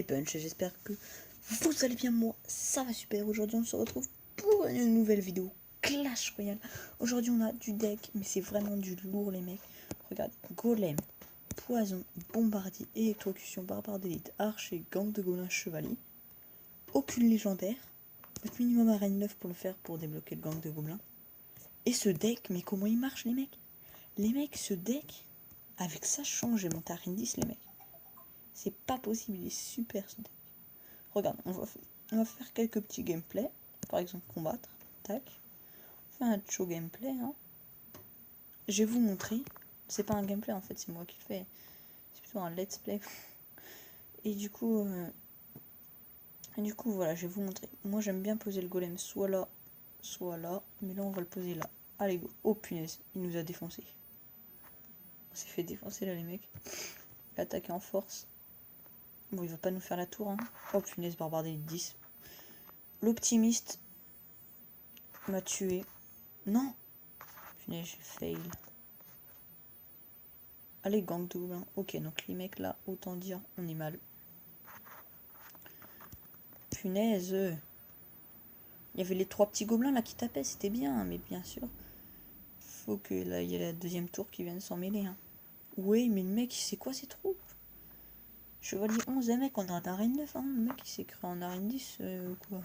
Punch, j'espère que vous allez bien. Moi ça va super. Aujourd'hui on se retrouve pour une nouvelle vidéo Clash Royale. Aujourd'hui on a du deck, mais c'est vraiment du lourd les mecs. Regarde, Golem, Poison, Bombardier, Électrocution, Barbare d'élite, Archer, Gang de Gobelins, Chevalier. Aucune légendaire. Votre minimum arène 9 pour le faire, pour débloquer le Gang de Gobelins. Et ce deck, mais comment il marche les mecs? Les mecs, ce deck, avec ça change, j'ai monté arène 10 les mecs. C'est pas possible, il est super ce deck. Regarde, on va faire quelques petits gameplays. Par exemple, combattre. Tac. On fait un show gameplay. Hein. Je vais vous montrer. C'est pas un gameplay en fait, c'est moi qui le fais. C'est plutôt un let's play. Et du coup, voilà, je vais vous montrer. Moi, j'aime bien poser le golem soit là, soit là. Mais là, on va le poser là. Allez, go. Oh punaise, il nous a défoncé. On s'est fait défoncer là, les mecs. Attaquer en force. Bon, il va pas nous faire la tour. Hein. Oh punaise, barbare d'élite 10. L'optimiste m'a tué. Non. Punaise, j'ai fail. Allez, gang de gobelins. Ok, donc les mecs là, autant dire, on est mal. Punaise. Il y avait les 3 petits gobelins là qui tapaient, c'était bien, mais bien sûr. Faut que là, il y ait la deuxième tour qui vienne s'en mêler. Hein. Oui, mais le mec, c'est quoi ces troupes? Chevalier 11, les mecs, on est en arène 9, hein. Le mec, il s'est créé en arène 10 ou quoi?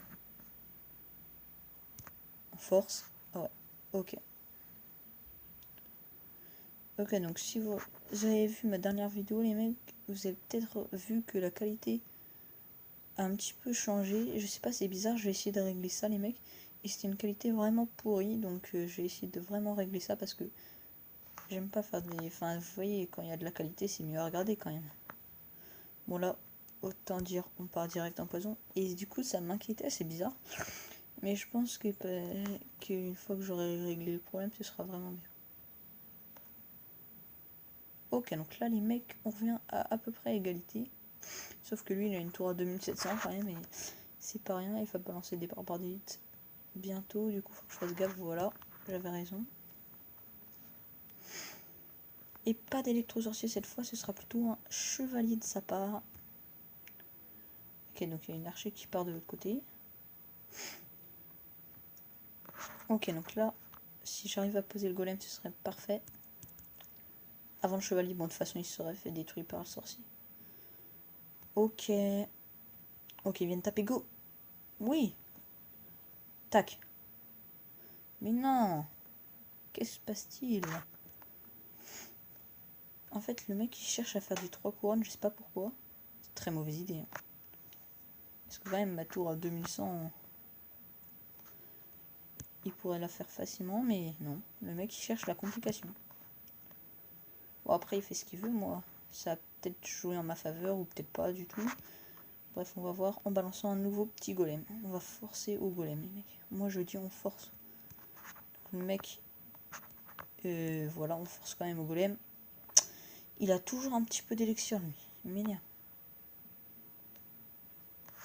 En force? Ah ouais, ok. Ok, donc si vous avez vu ma dernière vidéo, les mecs, vous avez peut-être vu que la qualité a un petit peu changé. Je sais pas, c'est bizarre, je vais essayer de régler ça, les mecs. Et c'était une qualité vraiment pourrie, donc je vais essayer de vraiment régler ça parce que j'aime pas faire des... Enfin, vous voyez, quand il y a de la qualité, c'est mieux à regarder quand même. Bon là, autant dire, on part direct en poison. Et du coup, ça m'inquiétait, c'est bizarre. Mais je pense que qu'une fois que j'aurai réglé le problème, ce sera vraiment bien. Ok, donc là, les mecs, on revient à peu près à égalité. Sauf que lui, il a une tour à 2700 quand même, et c'est pas rien. Il va balancer des barbares d'élite bientôt. Du coup, faut que je fasse gaffe, voilà. J'avais raison. Et pas d'électro-sorcier cette fois, ce sera plutôt un chevalier de sa part. Ok, donc il y a une archer qui part de l'autre côté. Ok, donc là, si j'arrive à poser le golem, ce serait parfait. Avant le chevalier, bon, de toute façon, il serait fait détruire par le sorcier. Ok. Ok, ils viennent taper, go. Oui. Tac. Mais non. Qu'est-ce qui se passe-t-il? En fait, le mec, il cherche à faire des 3 couronnes, je sais pas pourquoi. C'est très mauvaise idée. Hein. Parce que quand même, ma tour à 2100, il pourrait la faire facilement, mais non. Le mec, il cherche la complication. Bon, après, il fait ce qu'il veut, moi. Ça a peut-être joué en ma faveur, ou peut-être pas du tout. Bref, on va voir en balançant un nouveau petit golem. On va forcer au golem, les mecs. Moi, je dis on force. Donc, le mec, voilà, on force quand même au golem. Il a toujours un petit peu d'élixir, lui. Il m'énerve.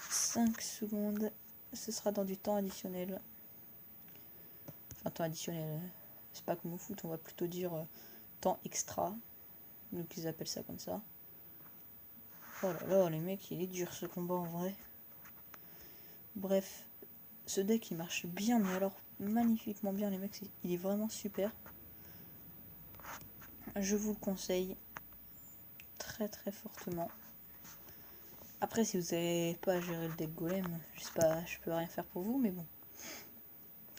5 secondes. Ce sera dans du temps additionnel. Enfin, temps additionnel. C'est pas comme au foot, on va plutôt dire temps extra. Donc, ils appellent ça comme ça. Oh là là, les mecs, il est dur ce combat en vrai. Bref, ce deck il marche bien, mais alors magnifiquement bien, les mecs, il est vraiment super. Je vous le conseille très très fortement. Après, si vous n'avez pas à gérer le deck golem, je sais pas, je peux rien faire pour vous, mais bon.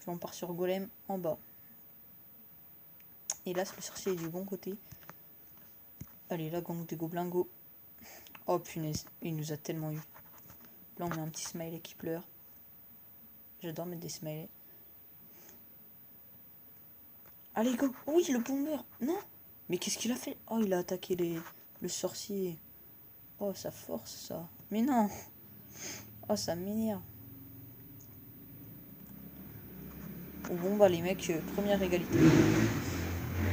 On part sur golem en bas. Et là, le sorcier est du bon côté. Allez, la gang des gobelins, go. Oh punaise, il nous a tellement eu. Là, on met un petit smiley qui pleure. J'adore mettre des smileys. Allez, go. Oui, le bomber. Non. Mais qu'est-ce qu'il a fait? Oh, il a attaqué le sorcier. Oh, ça force, ça. Mais non. Oh, ça m'énerve. Bon, bah, les mecs, première égalité.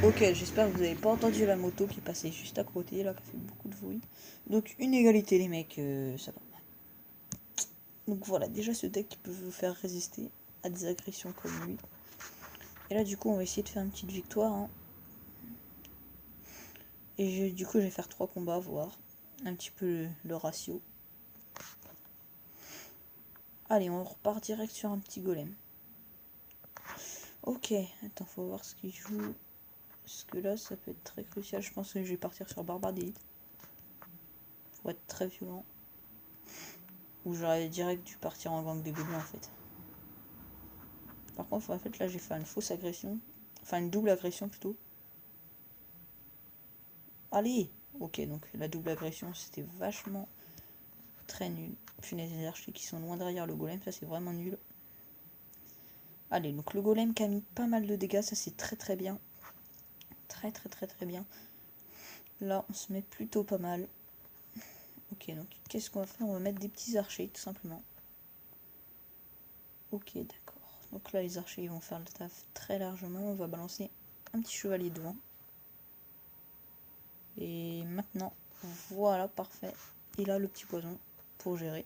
Ok, j'espère que vous n'avez pas entendu la moto qui passait juste à côté, là, qui a fait beaucoup de bruit. Donc, une égalité, les mecs, ça va. Donc, voilà, déjà, ce deck peut vous faire résister à des agressions comme lui. Et là, du coup, on va essayer de faire une petite victoire. Hein. Et du coup, je vais faire 3 combats, voir un petit peu le ratio. Allez, on repart direct sur un petit golem. Ok, attends, faut voir ce qu'il joue. Parce que là, ça peut être très crucial. Je pense que je vais partir sur barbare d'élite. Pour être très violent. Ou j'aurais direct dû partir en gang des gobelins en fait. Par contre, en fait, là, j'ai fait une fausse agression. Enfin, une double agression plutôt. Allez! Ok, donc la double agression, c'était vachement très nul. Punaise, les archers qui sont loin derrière le golem, ça c'est vraiment nul. Allez, donc le golem qui a mis pas mal de dégâts, ça c'est très très bien. Très très très très bien. Là, on se met plutôt pas mal. Ok, donc qu'est-ce qu'on va faire? On va mettre des petits archers, tout simplement. Ok, d'accord. Donc là, les archers ils vont faire le taf très largement. On va balancer un petit chevalier devant. Et maintenant, voilà, parfait. Et là, le petit poison pour gérer.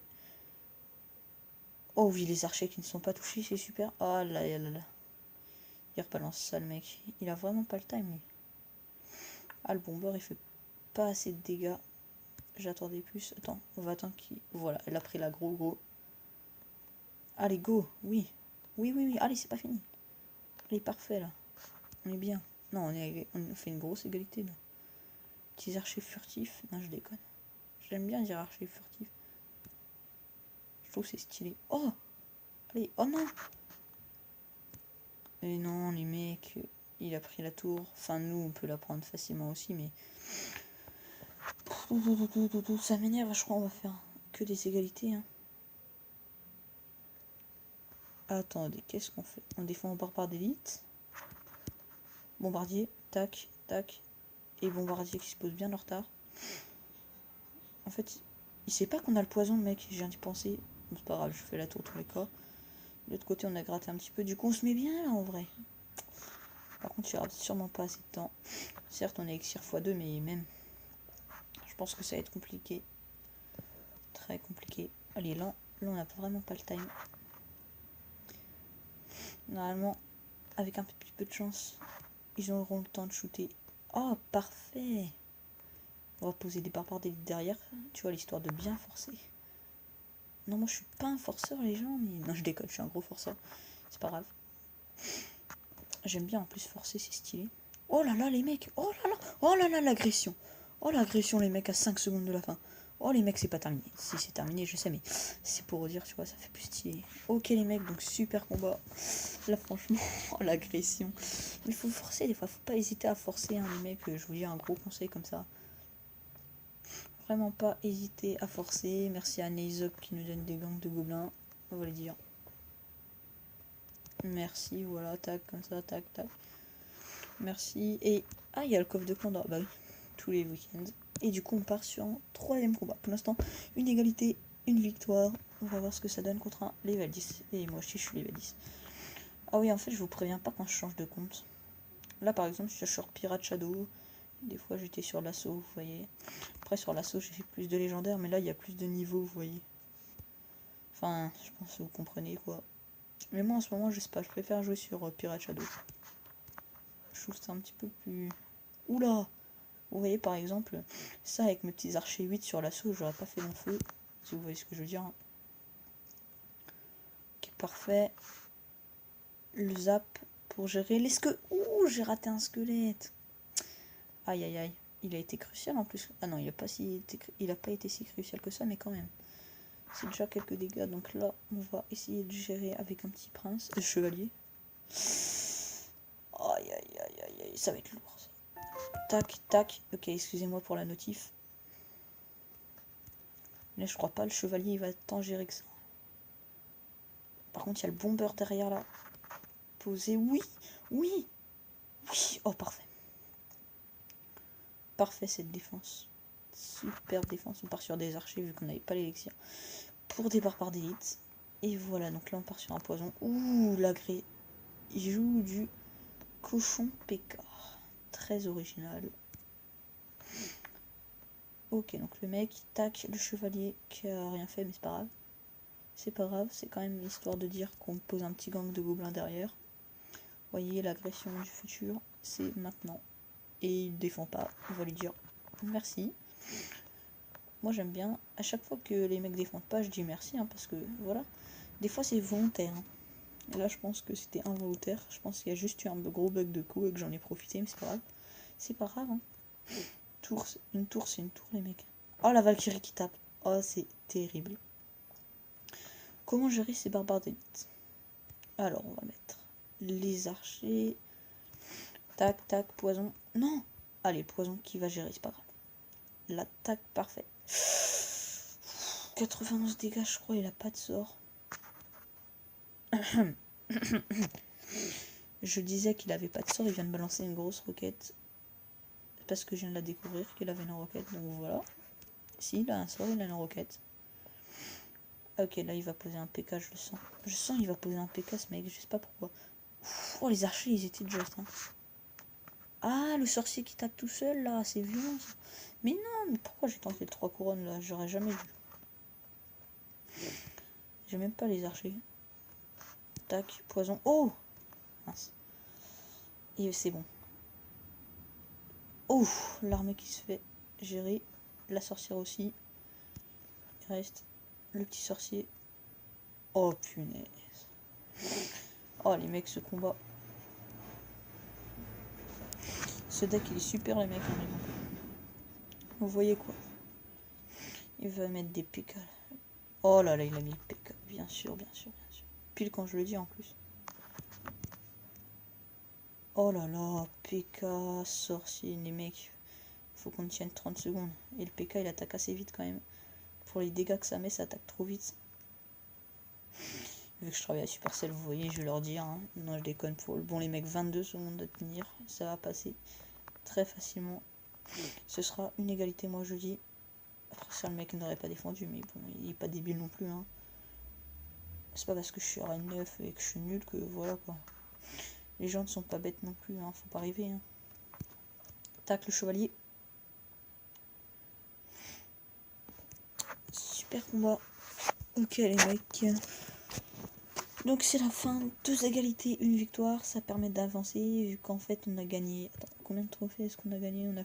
Oh oui, les archers qui ne sont pas touchés, c'est super. Oh là là là là. Il rebalance ça, le mec. Il a vraiment pas le time, lui. Ah, le bomber, il fait pas assez de dégâts. J'attendais plus. Attends, on va attendre qu'il... Voilà, elle a pris la gros. Allez, go. Oui. Oui. Allez, c'est pas fini. Allez, parfait, là. On est bien. Non, on fait une grosse égalité, là. Petits archers furtifs. Non, je déconne. J'aime bien dire archers furtifs. Je trouve c'est stylé. Oh! Allez, oh non! Et non, les mecs, il a pris la tour. Enfin, nous, on peut la prendre facilement aussi, mais... Ça m'énerve, je crois on va faire que des égalités. Hein. Attendez, qu'est-ce qu'on fait? On défend en barbare d'élite. Bombardier, tac, tac. Et bombardier qui se pose bien en retard. En fait, il sait pas qu'on a le poison, le mec, je viens d'y penser. C'est pas grave, je fais la tour tous les cas. De l'autre côté, on a gratté un petit peu. Du coup, on se met bien là en vrai. Par contre, il n'y aura sûrement pas assez de temps. Certes, on est Elixir x2, mais même. Je pense que ça va être compliqué. Très compliqué. Allez, là on n'a vraiment pas le time. Normalement, avec un petit peu de chance, ils auront le temps de shooter. Oh, parfait! On va poser des barbares d'élite derrière, tu vois, l'histoire de bien forcer. Non, moi je suis pas un forceur, les gens, mais... Non, je déconne, je suis un gros forceur. C'est pas grave. J'aime bien en plus forcer, c'est stylé. Oh là là, les mecs! Oh là là, l'agression! Oh l'agression, les mecs, à 5 secondes de la fin. Oh les mecs, c'est pas terminé. Si c'est terminé, je sais, mais c'est pour dire, tu vois, ça fait plus stylé. Ok les mecs, donc super combat. Là franchement, oh, l'agression. Il faut forcer des fois, faut pas hésiter à forcer, hein, les mecs. Je vous dis un gros conseil comme ça. Vraiment pas hésiter à forcer. Merci à Neizop qui nous donne des gangs de gobelins. On va les dire. Merci, voilà, tac, comme ça, tac, tac. Merci. Et ah, il y a le coffre de Pandore. Bah oui, tous les week-ends. Et du coup, on part sur un troisième combat. Pour l'instant, une égalité, une victoire. On va voir ce que ça donne contre un level 10. Et moi aussi, je suis level 10. Ah oui, en fait, je vous préviens pas quand je change de compte. Là, par exemple, je suis sur Pirate Shadow. Des fois, j'étais sur l'assaut, vous voyez. Après, sur l'assaut, j'ai fait plus de légendaires. Mais là, il y a plus de niveaux, vous voyez. Enfin, je pense que vous comprenez, quoi. Mais moi, en ce moment, je sais pas. Je préfère jouer sur Pirate Shadow. Je trouve que c'est un petit peu plus... Oula! Vous voyez par exemple, ça avec mes petits archers 8 sur l'assaut, j'aurais pas fait long feu, si vous voyez ce que je veux dire. Ok, parfait. Le zap pour gérer les squelettes. Ouh, j'ai raté un squelette. Aïe aïe aïe, il a été crucial en plus. Ah non, il a pas été si crucial que ça, mais quand même. C'est déjà quelques dégâts, donc là, on va essayer de gérer avec un petit prince, chevalier. Aïe aïe aïe aïe aïe, ça va être lourd ça. Tac, tac. Ok, excusez-moi pour la notif. Là, je crois pas le chevalier, il va tant gérer que ça. Par contre, il y a le bomber derrière là. Posé, oui. Oh, parfait. Parfait cette défense. Super défense. On part sur des archers vu qu'on n'avait pas l'élixir. Pour des barbares d'élite. Et voilà, donc là on part sur un poison. Ouh, l'agré. Il joue du cochon pécard. Très original. Ok, donc le mec, il tac le chevalier qui a rien fait, mais c'est pas grave. C'est pas grave, c'est quand même l'histoire de dire qu'on pose un petit gang de gobelins derrière. Voyez, l'agression du futur, c'est maintenant. Et il défend pas, on va lui dire merci. Moi j'aime bien, à chaque fois que les mecs défendent pas, je dis merci, hein, parce que voilà. Des fois c'est volontaire. Hein. Et là je pense que c'était involontaire. Je pense qu'il y a juste eu un gros bug de coup et que j'en ai profité, mais c'est pas grave. C'est pas grave. Hein. Une tour c'est une tour les mecs. Oh la Valkyrie qui tape. Oh c'est terrible. Comment gérer ces barbares d'élite? Alors on va mettre les archers. Tac tac poison. Non. Allez poison qui va gérer, c'est pas grave. L'attaque parfait. 91 dégâts je crois, il a pas de sort. Je disais qu'il avait pas de sort, il vient de balancer une grosse roquette. Parce que je viens de la découvrir qu'il avait une roquette, donc voilà. Si, il a un sort, il a une roquette. Ok, là il va poser un PK, je le sens. Je sens qu'il va poser un PK ce mec, je sais pas pourquoi. Oh, les archers, ils étaient just. Hein. Ah, le sorcier qui tape tout seul, là, c'est violent. Ça. Mais non, mais pourquoi j'ai tenté le 3 couronnes, là? J'aurais jamais dû. J'ai même pas les archers. Tac, poison. Oh! Mince. Et c'est bon. Oh! L'armée qui se fait gérer. La sorcière aussi. Il reste le petit sorcier. Oh, punaise. Oh, les mecs, ce combat. Ce deck, il est super, les mecs. Vous voyez quoi? Il va mettre des PK. Oh là là, il a mis le PK. Bien sûr, bien sûr, bien sûr. Pile quand je le dis en plus. Oh là là, PK, sorcier, les mecs. Faut qu'on tienne 30 secondes. Et le PK, il attaque assez vite quand même. Pour les dégâts que ça met, ça attaque trop vite. Vu que je travaille à Supercell, vous voyez, je vais leur dire. Hein. Non, je déconne pour le bon, les mecs, 22 secondes à tenir. Ça va passer très facilement. Ce sera une égalité, moi je dis. Après ça, le mec n'aurait pas défendu, mais bon, il est pas débile non plus. Hein. C'est pas parce que je suis à 9 et que je suis nul que voilà quoi. Les gens ne sont pas bêtes non plus, hein. Faut pas rêver. Hein. Tac, le chevalier. Super combat. Ok les mecs. Donc c'est la fin, 2 égalités, une victoire, ça permet d'avancer, vu qu'en fait on a gagné... Attends, combien de trophées est-ce qu'on a gagné? On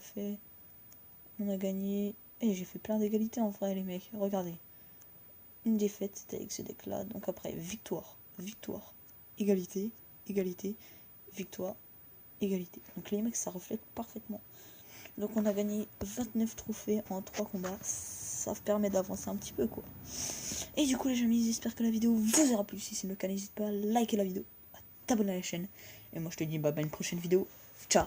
a gagné... Et j'ai fait plein d'égalités en vrai les mecs, regardez. Une défaite, c'était avec ce deck là, donc après victoire, victoire, égalité, égalité, victoire, égalité. Donc les mecs ça reflète parfaitement. Donc on a gagné 29 trophées en 3 combats, ça permet d'avancer un petit peu quoi. Et du coup les amis, j'espère que la vidéo vous aura plu. Si c'est le cas, n'hésite pas à liker la vidéo, à t'abonner à la chaîne. Et moi je te dis bah à une prochaine vidéo. Ciao.